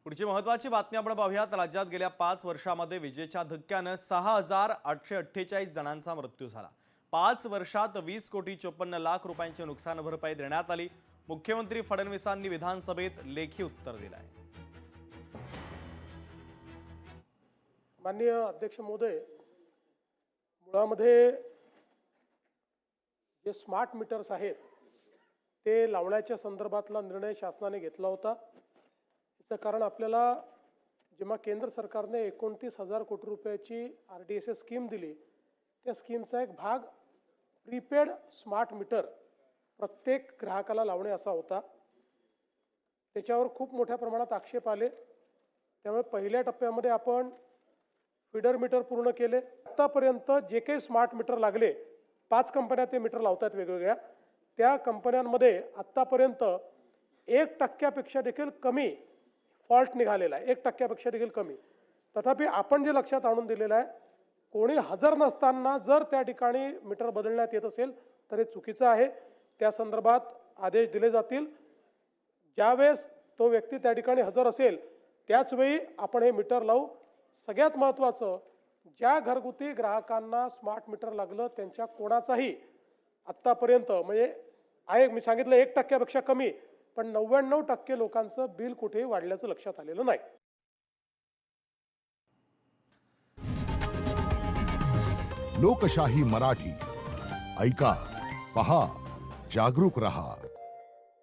पुढची महत्त्वाची बातमी आपण पाहूयात। राज्यात गेल्या 5 वर्षांमध्ये विजेच्या धक्क्याने 6,848 जणांचा मृत्यू झाला। 5 वर्षात 20 कोटी 54 लाख रुपयांची नुकसान भरपाई देण्यात आली। मुख्यमंत्री फडणवीसांनी विधानसभेत लेखी उत्तर दिले आहे। माननीय अध्यक्ष महोदय, मुळामध्ये जे स्मार्ट मीटर्स आहेत ते लावण्याच्या संदर्भातला निर्णय शासनाने घेतला होता। याचं कारण आपल्याला जेव्हा केंद्र सरकारने 29,000 कोटी रुपयाची RDSS स्कीम दिली, त्या स्कीमचा एक भाग प्रीपेड स्मार्ट मीटर प्रत्येक ग्राहकाला लावणे असा होता। त्याच्यावर खूप मोठ्या प्रमाणात आक्षेप आले। त्यामुळे पहिल्या टप्प्यामध्ये आपण फीडर मीटर पूर्ण केले। आतापर्यंत जे काही स्मार्ट मीटर लागले, 5 कंपन्या ते मीटर लावतात वेगवेगळ्या, त्या कंपन्यांमध्ये आतापर्यंत 1% देखील कमी फॉल्ट निघालेला आहे। 1% देखील कमी। तथापि आपण जे लक्षात आणून दिलेलं आहे, कोणी हजर नसताना जर त्या ठिकाणी मीटर बदलण्यात येत असेल तर हे चुकीचं आहे। त्या संदर्भात आदेश दिले जातील। ज्यावेळेस तो व्यक्ती त्या ठिकाणी हजर असेल त्याच वेळी आपण हे मीटर लावू। सगळ्यात महत्त्वाचं, ज्या घरगुती ग्राहकांना स्मार्ट मीटर लागलं त्यांच्या कोणाचाही आत्तापर्यंत म्हणजे आहे, मी सांगितलं 1% कमी, पण 99% लोकांचं बिल कुठेही वाढल्याचं लक्षात आलेलं नाही। लोकशाही मराठी ऐका, पहा, जागरूक रहा।